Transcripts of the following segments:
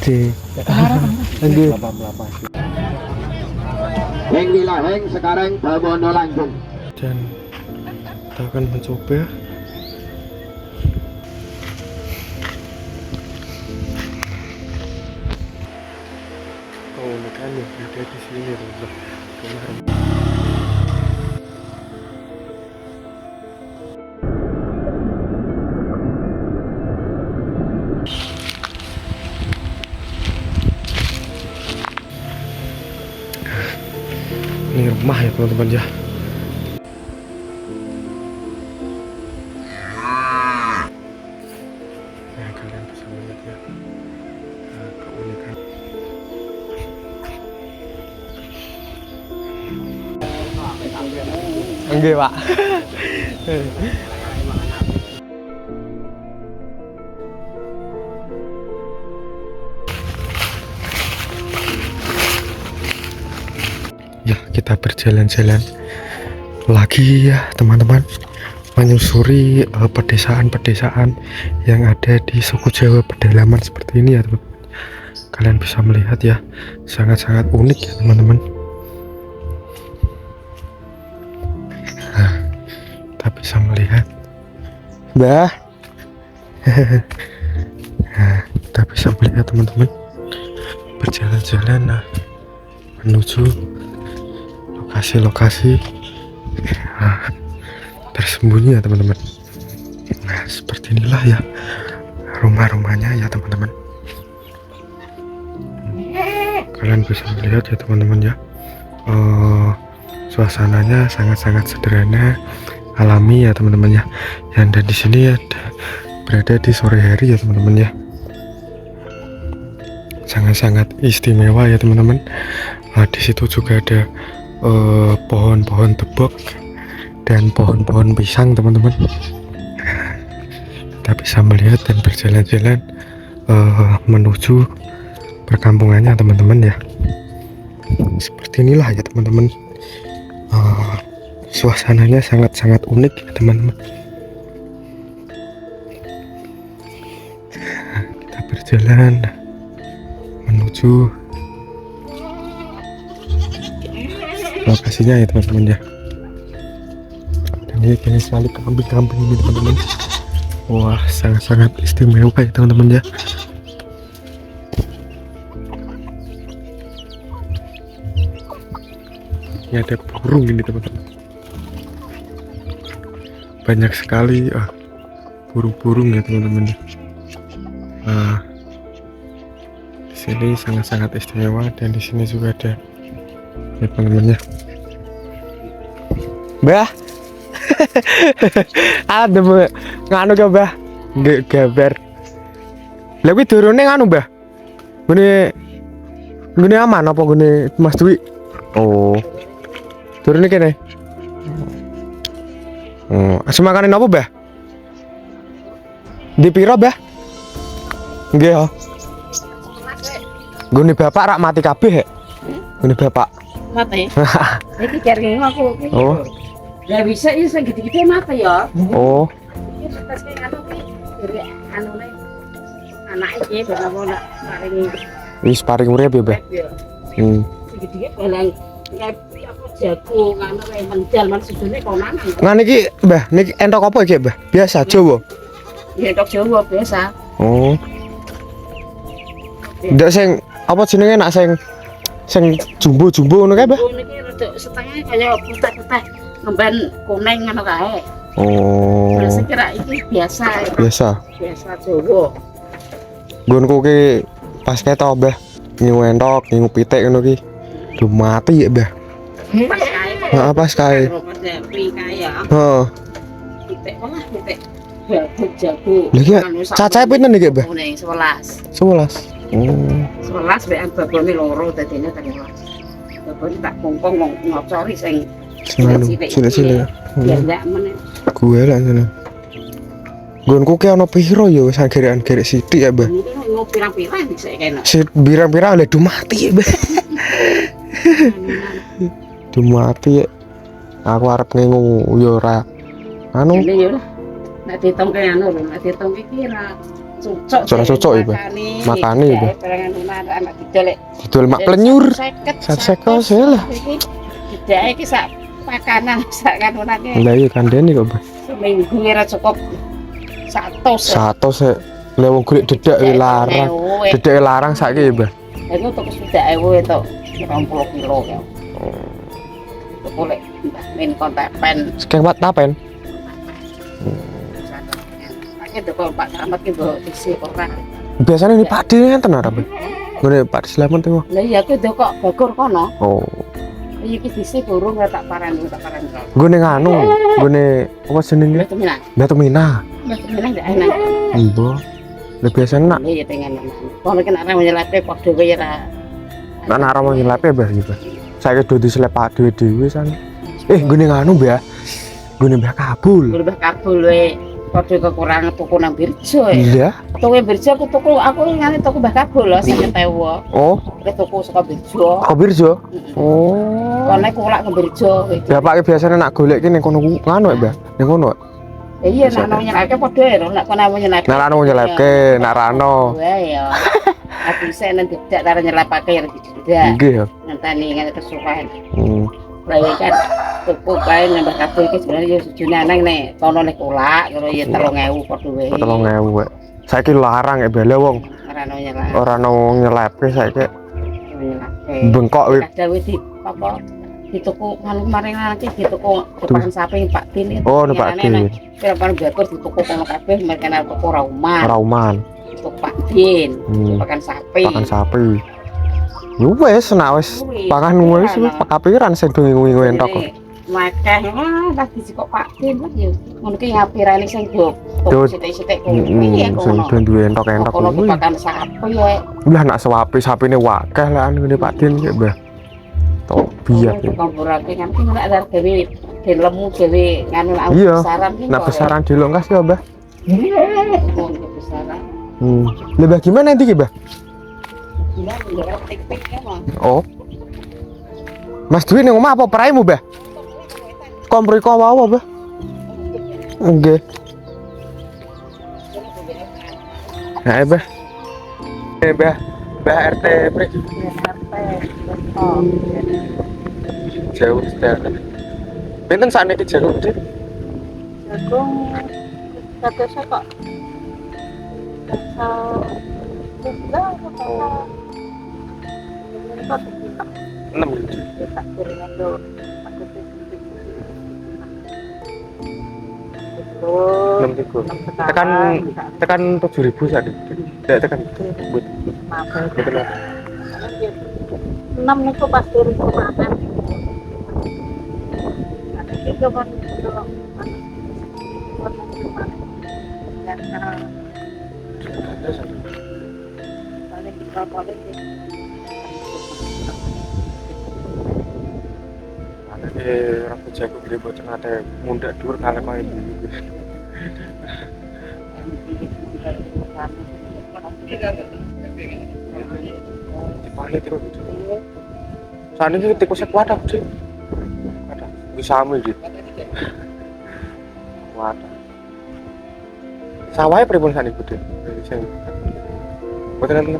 Oke. Nggih. Heng lila heng sekarang babono lanjut. Dan kita akan mencoba. Oh, ini kan yang berada di sini loh. Kemarin. Ini rumah ya teman-teman ya. Nah, kalian bisa melihat ya keunikan. Enggak, Pak. Ya, kita berjalan-jalan lagi ya teman-teman, menyusuri pedesaan-pedesaan yang ada di suku Jawa pedalaman seperti ini ya teman. Kalian bisa melihat ya, sangat-sangat unik ya teman-teman. Nah, kita bisa melihat Mbah. Nah, kita bisa melihat teman-teman, berjalan-jalan menuju lokasi-lokasi tersembunyi ya teman-teman. Nah, seperti inilah ya rumah-rumahnya ya teman-teman. Kalian bisa melihat ya teman-teman ya, suasananya sangat-sangat sederhana, alami ya teman-teman ya. Dan di sini ya berada di sore hari ya teman-teman ya, sangat-sangat istimewa ya teman-teman. Di situ juga ada pohon-pohon tebok dan pohon-pohon pisang teman-teman. Kita bisa melihat dan berjalan-jalan menuju perkampungannya teman-teman ya. Seperti inilah ya teman-teman, suasananya sangat-sangat unik ya teman-teman. Kita berjalan menuju lokasinya ya teman-teman ya. Dan ini banyak sekali kambing-kambing ini teman-teman. Wah, sangat-sangat istimewa ya teman-teman ya. Ini ada burung ini teman-teman, banyak sekali burung-burung ya teman-teman. Di sini sangat-sangat istimewa, dan di sini juga ada ya teman-teman ya. Mbah. Ada Mbah. Nganu ke Mbah? Nggih gambar. Lha kuwi durune nganu Mbah. Ngene aman apa ngene Mas Dwi? Oh. Durune kene. Oh, asemakanen apa Mbah? Di piro Mbah? Nggih ya. Nggone bapak rak mati kabeh hek. Ngene bapak. Mati. Iki jarene aku. Oh. Lah bisa ya sing gede-gede mati ya. Oh. Iki terus anu ki dari anune anak iki bakal paring Wis paring urip ya, Mbah. Sing gede-gede balang apa jago ngono kae menjal man sujune konangan. Ngene iki, Mbah, niki entok apa iki, Mbah? Biasa Jawa. Ya entok Jawa biasa. Oh. Ndak sing apa jenenge nak sing jumbo-jumbo ngono kae, Mbah? Niki rada setengah kaya putih-putih ngemban kuning ngono kae. Oh. Saya kira ini biasa. Biasa. Biasa Jawa. Nggonku ki pas ketok, Mbah. Ngingu entok, ngingu pitik ngono ki. Duh mati ya, Mbah. Pas kae. Heeh, pas kae. Pri kae ya. Heeh. Pitik malah pitik jago. Lha iki cacahe pinten iki, Mbah? Kuning 11. 11. Oh. 11 mek babone loro dadine 13. Babone tak kongkong ngocori sing Cilik-cilik. Ya ndak meneh. Gue lah sana. Nggonku ki ana piro ya wis anggerekan-gerek sithik ya, Mbah. Ini mau pirang-pirang bisa kena. Birang-birang le mati ya, Mbah. Mati ya. Aku arep ngengu ya ora. Anu. Ini ya nek dihitung ke anu lho, nek dihitung iki ra cocok. Ora cocok ya, Mbak. Makane ya, Mbak. Barengan anak didolek. Didol mak plenyur. 50 saya lah. Tidak iki sak pakanan sak kanunane. Lah iya kandhane kok, Mbak. Seminggu ora cukup 100. 100 sik. Lah wong golek dedek larang. Dedek larang saiki ya, Mbak. Itu tuku 30.000 itu 20 kilo ya. Tuku lek min kontak pen. Sekeng Pak tapen. Pakai tuku Pak Camat ki mbok isi ora. Biasanya ini Pak Di ngenten ora, Mbak? Ngene Pak Di Sleman tengok. Lah iya ku ndek kok Bogor kono. Oh. Iki disi burung ora tak parani. Gue ning anu, gue apa jenenge? Itu minang. Batu Mina. Itu minang ndak enak. Mbok. Lah biasanya nak Iya tengen. Kono ki nek nyelepe kok dhewe ya ra. nak nara mau nyelepe Mbah gitu. Saya do diselepak dhewe-dhewe san. Gue ning anu, Mbah. Gue ning Mbah Kabul. Gue Mbah Kabul we padha kekurangan tuku nang Birjo ya. Iya. Tuku Birjo aku ngene tuku Mbah Kabul lho 50.000. Oh, Wis tuku saka Birjo. Kabirjo. Oh. Kono kulak ke Birjo. Ya Pak biasanya nak golek ki ning kono nganu Mbah. Ning kono. Iya nak nang nyelake padha ya nak kono nyelake. Nak anu nyelepke, nak rano. Wah ya. Aku bisa nanti tidak cara nyelepake ya tidak. Nggih ya. Ngenteni ngene kesukaan. Hmm. Lah kan tuku kae nambah kabeh iki sebenarnya ya sejune nang nek kono nek kulak ngono ya 3.000 padha wae. 3.000 wae. Saiki larang ya bele wong. Ora ono nyelepke saiki. Bengkok wis. Kadang wis di apa dituku maring nanti dituku depan sapi Pak Din itu. Oh, Pak Din. Kira-kira jagur dituku kono kabeh mereka nek tuku rauman. Rauman. Tuku Pak Din, pakan sapi. Pakan sapi. Yo wis nak wis pangan wis kapiran sing wingi-wingi entok kok. Makeh lagi kok Pak Din yo. Ngono ki ngapirane sing do sithik-sithik kuwi ya sing kono. duwe entok-entok Kono kuwi. pakan sapi ya. Lah nak sewapi sapine wakeh lah ngene Pak Din ki, Mbah. Tok biak. Komporake kan ki nek ada dhewe dilemu dhewe nganu Iya. besaran ki. Nak besaran dilongkas ya, Mbah. Besaran. Lebah gimana nanti ki, Mbah? Iya, nggak tik-tik ya, Mas. Oh. Mas Dwi ning omah apa praimu, Mbah? Kompriko wae, Mbah. Nggih. Nah, Mbah. Mbah, Mbah RT mriki. Oh. Jauh sedakan. Pinten sakniki jagung gede? Jagung kagak kok. Enggak, kok. 6. Tekan 7.000 saat ini. Tidak tekan. Betul. 6 itu pasti ribu makan. Itu kan rambut jagung gede buat ada munda dur kalian main dibalik itu saat ini tikusnya kuat apa sih? Bisa ambil gitu kuat sawahnya pribun saat itu deh buat nanti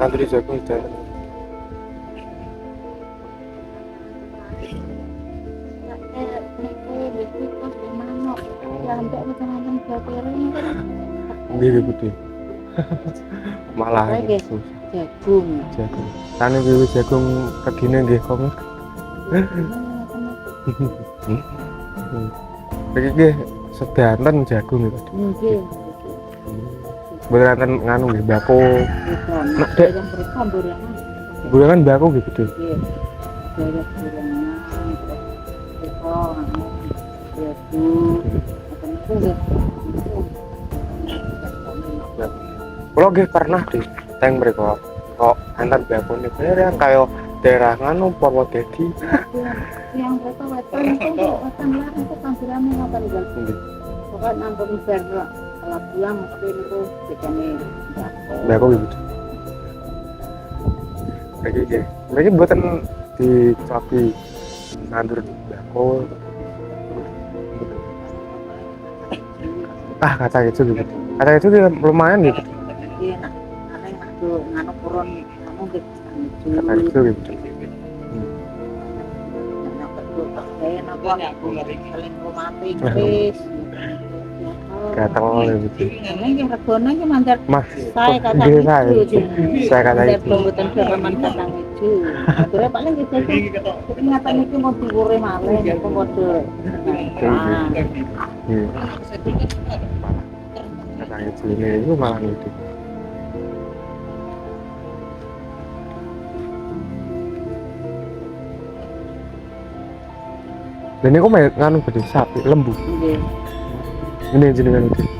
nanti jagung itu Gede putih. Malah jagung. Tane iki jagung regine nggih kok. Iki nggih sedanten jagung iki. Nggih. Beneran nganu nggih bako. Nek dek bulangan bako nggih gede. Nggih. Kalau nggih pernah di teng mriko kok antar bakone bener kaya daerah nganu Purwodadi. Yang wetan itu wetan larang itu tampilannya ngoten iki. Nggih. Pokoke nampung bar kalau pulang mesti niku bedane Bako gitu. Lagi nggih. Lagi buatan di sapi nandur bako. Ah, kacang hijau gitu. Kacang hijau juga lumayan gitu. Iya nak, aneh nak tuh nganu kurun kamu gitu Kacang hijau gitu. Anak betul saya nak aku saling romantis wis. Gatel gitu. Ini yang regone ki manjar Mas, saya oh, kacang nggih, saya. hijau. Saya kacang Manjar hijau. pembuatan ferman kacang hijau. Akhirnya paling gitu sih. Jadi ngata niki mau digoreng malih niku model. Ah. Iya. Kacang hijau ini itu malah gitu. Dan ini kok nganu gede sapi lembu. Nggih. Ini jenengan itu.